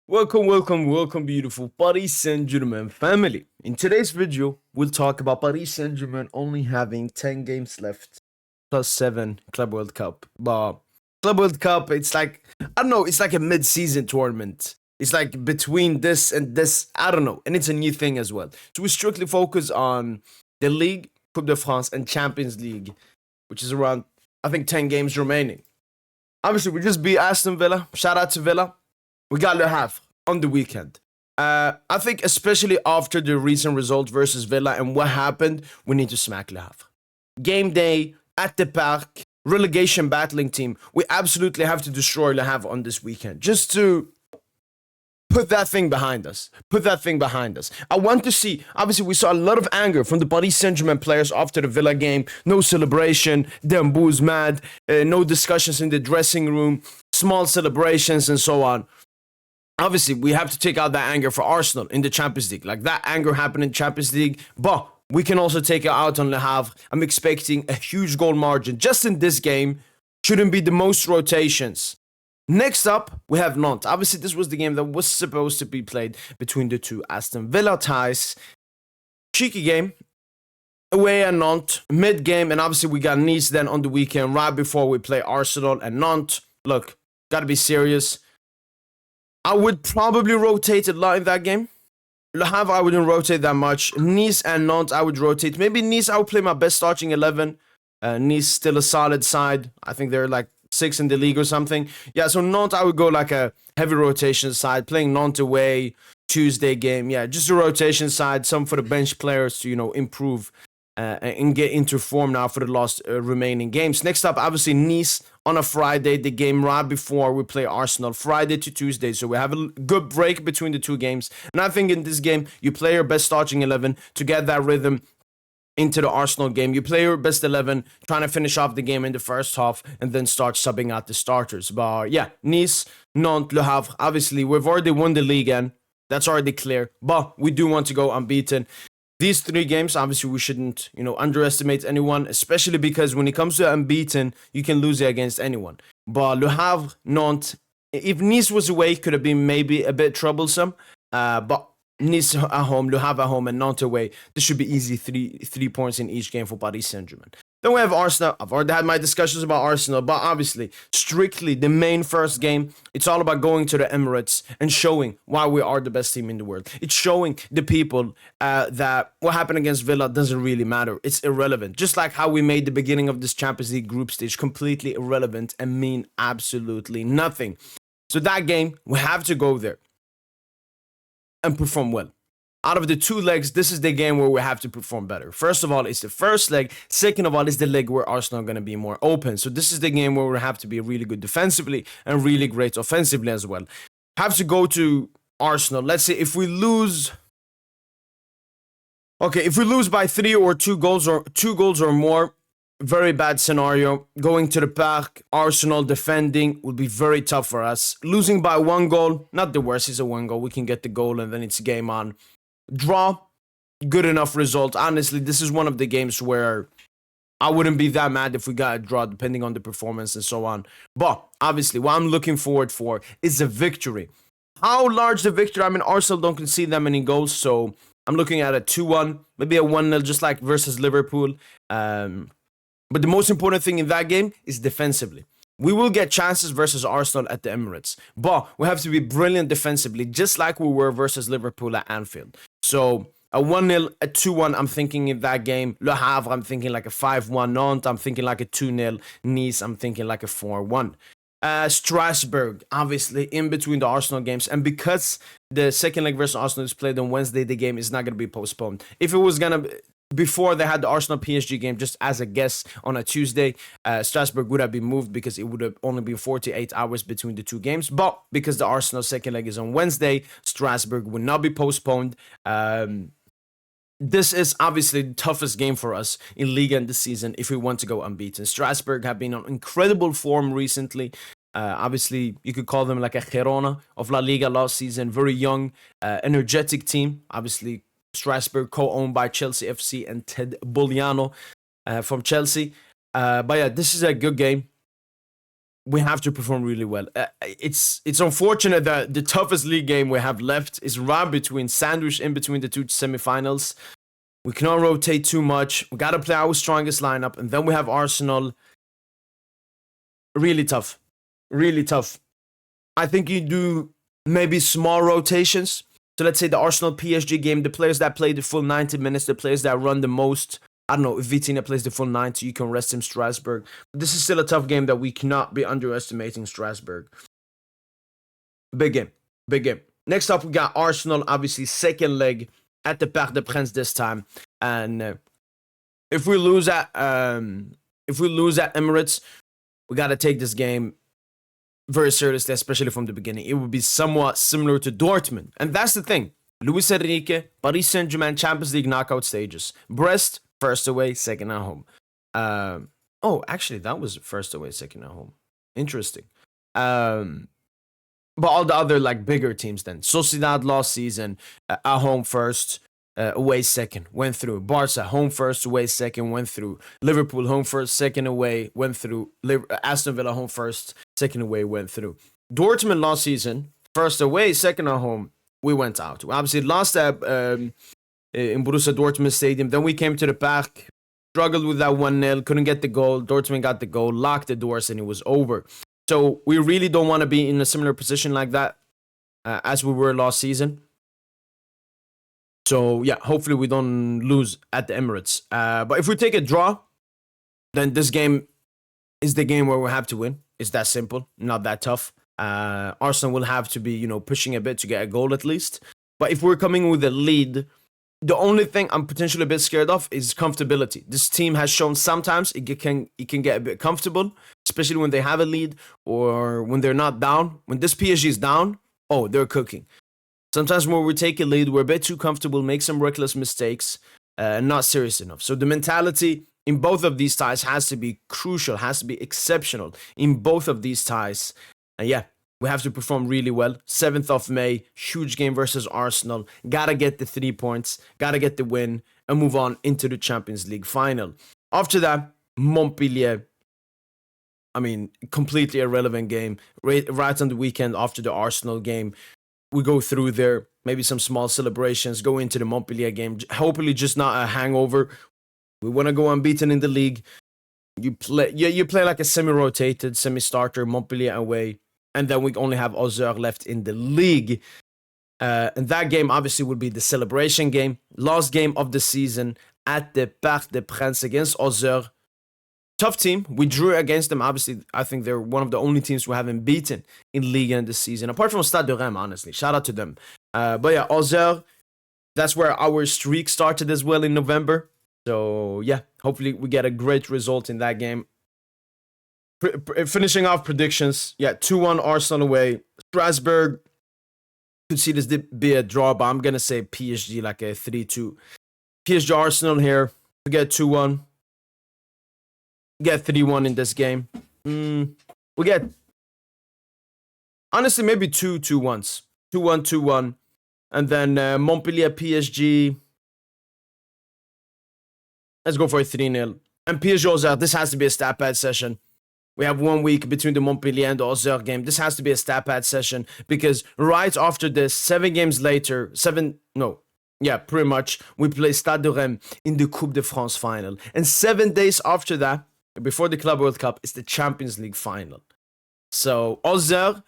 Welcome, beautiful Paris Saint Germain family. In today's video, we'll talk about Paris Saint Germain only having 10 games left, plus 7 Club World Cup. But Club World Cup, it's like, I don't know, it's like a mid season tournament. It's like between this and this, I don't know, and it's a new thing as well. So we strictly focus on the Ligue, Coupe De France, and Champions League, which is around, I think, 10 games remaining. Obviously, we just beat Aston Villa. Shout out to Villa. We got Le Havre on the weekend. I think especially after the recent result versus Villa and what happened, we need to smack Le Havre. Game day at the Parc, relegation battling team. We absolutely have to destroy Le Havre on this weekend just to put that thing behind us. I want to see, obviously, we saw a lot of anger from the Paris Saint Germain players after the Villa game. No celebration, Dembo's mad, no discussions in the dressing room, small celebrations, and so on. Obviously, we have to take out that anger for Arsenal in the Champions League. Like, that anger happened in Champions League, but we can also take it out on Le Havre. I'm expecting a huge goal margin just in this game. Shouldn't be the most rotations. Next up, we have Nantes. Obviously, this was the game that was supposed to be played between the two Aston Villa ties. Cheeky game. Away at Nantes, mid-game, and obviously we got Nice then on the weekend, right before we play Arsenal and Nantes. Look, gotta be serious. I would probably rotate a lot in that game. Le Havre, I wouldn't rotate that much. Nice and Nantes, I would rotate. Maybe Nice, I would play my best starting 11. Nice, still a solid side. I think they're like 6 in the league or something. Yeah, so Nantes, I would go like a heavy rotation side. Playing Nantes away, Tuesday game. Yeah, just a rotation side. Some for the bench players to, improve and get into form now for the last remaining games. Next up, obviously, Nice on a Friday, the game right before we play Arsenal, Friday to Tuesday. So we have a good break between the two games. And I think in this game, you play your best starting 11 to get that rhythm into the Arsenal game. You play your best 11, trying to finish off the game in the first half, and then start subbing out the starters. But yeah, Nice, Nantes, Le Havre. Obviously, we've already won the league, and that's already clear. But we do want to go unbeaten. These 3 games, obviously, we shouldn't, underestimate anyone, especially because when it comes to unbeaten, you can lose it against anyone. But Le Havre, Nantes, if Nice was away, could have been maybe a bit troublesome. But Nice at home, Le Havre at home, and Nantes away, this should be easy 3 points in each game for Paris Saint Germain. Then we have Arsenal. I've already had my discussions about Arsenal, but obviously, strictly the main first game, it's all about going to the Emirates and showing why we are the best team in the world. It's showing the people that what happened against Villa doesn't really matter. It's irrelevant. Just like how we made the beginning of this Champions League group stage completely irrelevant and mean absolutely nothing. So that game, we have to go there and perform well. Out of the 2 legs, this is the game where we have to perform better. First of all, it's the first leg. Second of all, it's the leg where Arsenal are going to be more open. So this is the game where we have to be really good defensively and really great offensively as well. Have to go to Arsenal. Let's say if we lose... Okay, if we lose by 3 or 2 goals or more, very bad scenario. Going to the Parc, Arsenal defending will be very tough for us. Losing by 1 goal, not the worst. It's a 1 goal. We can get the goal and then it's game on. Draw, good enough result. Honestly, this is one of the games where I wouldn't be that mad if we got a draw, depending on the performance and so on. But obviously, what I'm looking forward for is a victory. How large the victory? I mean, Arsenal don't concede that many goals, so I'm looking at a 2-1, maybe a 1-0, just like versus Liverpool. But the most important thing in that game is defensively. We will get chances versus Arsenal at the Emirates, but we have to be brilliant defensively, just like we were versus Liverpool at Anfield. So a 1-0, a 2-1, I'm thinking in that game. Le Havre, I'm thinking like a 5-1. Nantes, I'm thinking like a 2-0. Nice, I'm thinking like a 4-1. Strasburg, obviously, in between the Arsenal games. And because the second leg versus Arsenal is played on Wednesday, the game is not going to be postponed. If it was going to... Before they had the Arsenal PSG game, just as a guess on a Tuesday, Strasbourg would have been moved because it would have only been 48 hours between the 2 games. But because the Arsenal second leg is on Wednesday, Strasbourg will not be postponed. This is obviously the toughest game for us in Ligue this season if we want to go unbeaten. Strasbourg have been on incredible form recently. Obviously, you could call them like a Girona of La Liga last season. Very young, energetic team. Obviously, Strasbourg, co-owned by Chelsea FC and Ted Bulliano from Chelsea. But yeah, this is a good game. we have to perform really well. It's unfortunate that the toughest league game we have left is right between sandwich in between the two semifinals. We cannot rotate too much. We gotta play our strongest lineup, and then we have Arsenal. Really tough, really tough. I think you do maybe small rotations. So let's say the Arsenal PSG game, the players that play the full 90 minutes, the players that run the most. I don't know, if Vitinha plays the full 90, you can rest him Strasburg. But this is still a tough game that we cannot be underestimating Strasburg. Big game, big game. Next up, we got Arsenal, obviously second leg at the Parc des Princes this time. And if we lose at Emirates, we got to take this game very seriously, especially from the beginning. It would be somewhat similar to Dortmund. And that's the thing. Luis Enrique, Paris Saint Germain, Champions League knockout stages. Brest, first away, second at home. Actually, that was first away, second at home. Interesting. But all the other like bigger teams then. Sociedad last season, at home first, away second, went through. Barca, home first, away second, went through. Liverpool, home first, second away, went through. Aston Villa, home first, second away, went through. Dortmund last season, first away, second at home, we went out. We obviously lost in Borussia Dortmund Stadium. Then we came to the Parc, struggled with that 1-0, couldn't get the goal. Dortmund got the goal, locked the doors, and it was over. So we really don't want to be in a similar position like that as we were last season. So yeah, hopefully we don't lose at the Emirates. But if we take a draw, then this game is the game where we have to win. It's that simple, not that tough. Arsenal will have to be, pushing a bit to get a goal at least. But if we're coming with a lead, the only thing I'm potentially a bit scared of is comfortability. This team has shown sometimes it can get a bit comfortable, especially when they have a lead or when they're not down. When this PSG is down, oh, they're cooking. Sometimes when we take a lead, we're a bit too comfortable, make some reckless mistakes, not serious enough. So the mentality in both of these ties has to be crucial, has to be exceptional in both of these ties. And yeah, we have to perform really well. 7th of May, huge game versus Arsenal. Gotta get the 3 points, gotta get the win, and move on into the Champions League final. After that, Montpellier. I mean, completely irrelevant game. Right on the weekend after the Arsenal game. We go through there, maybe some small celebrations, go into the Montpellier game. Hopefully just not a hangover. We want to go unbeaten in the league. You play like a semi-rotated, semi-starter, Montpellier away. And then we only have Auxerre left in the league. And that game obviously would be the celebration game. Last game of the season at the Parc des Princes against Auxerre. Tough team. We drew against them. Obviously, I think they're one of the only teams we haven't beaten in Ligue this season. Apart from Stade de Reims, honestly. Shout out to them. But yeah, Auxerre, that's where our streak started as well in November. So yeah, hopefully we get a great result in that game. Finishing off predictions. Yeah, 2-1 Arsenal away. Strasburg, could see this be a draw, but I'm going to say PSG like a 3-2. PSG Arsenal here. We get 2-1. Get 3-1 in this game. We get, honestly, maybe 2-2-1s. 2-1, 2-1. And then Montpellier, PSG. Let's go for a 3-0. And PSG Auxerre, this has to be a stat pad session. We have 1 week between the Montpellier and the Auxerre game. This has to be a stat pad session because right after this, 7 games later, pretty much, we play Stade de Reims in the Coupe de France final. And 7 days after that, before the Club World Cup, it's the Champions League final. So, Auxerre,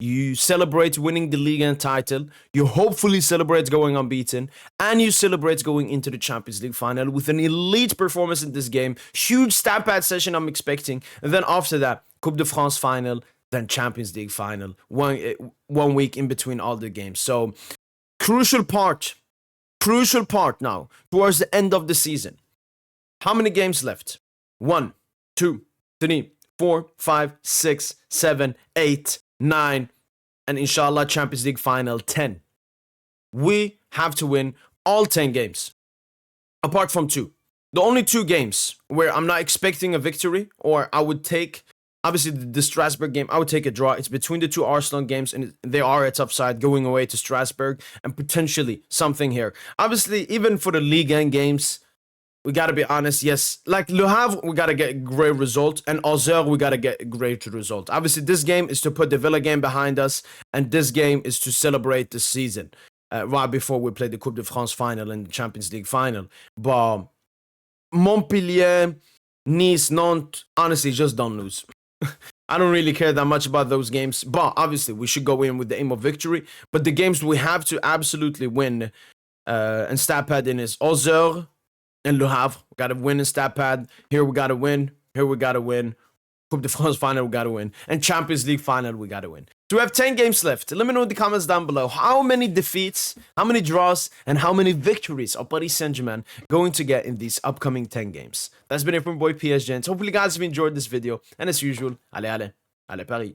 you celebrate winning the Ligue title, you hopefully celebrate going unbeaten, and you celebrate going into the Champions League final with an elite performance in this game. Huge stat pad session I'm expecting. And then after that, Coupe de France final, then Champions League final. 1 week in between all the games. So, crucial part now, towards the end of the season. How many games left? 1, 2, 3, 4, 5, 6, 7, 8, 9, and inshallah Champions League final 10. We have to win all 10 games, apart from 2. The only 2 games where I'm not expecting a victory, or I would take, obviously the Strasburg game, I would take a draw. It's between the 2 Arsenal games, and they are a tough side going away to Strasburg, and potentially something here. Obviously, even for the Ligue 1 games, we gotta be honest. Yes, like Le Havre, we gotta get a great result, and Auxerre, we gotta get a great result. Obviously, this game is to put the Villa game behind us, and this game is to celebrate the season right before we play the Coupe de France final and the Champions League final. But Montpellier, Nice, Nantes, honestly, just don't lose. I don't really care that much about those games, but obviously we should go in with the aim of victory. But the games we have to absolutely win and stat pad in is Auxerre and Le Havre. We gotta win in stat pad. Here we gotta win. Here we gotta win. Coupe de France final, we gotta win. And Champions League final, we gotta win. So we have 10 games left. Let me know in the comments down below how many defeats, how many draws, and how many victories are Paris Saint Germain going to get in these upcoming 10 games. That's been it from boy PSGINT. Hopefully, guys have enjoyed this video. And as usual, allez, allez, allez Paris.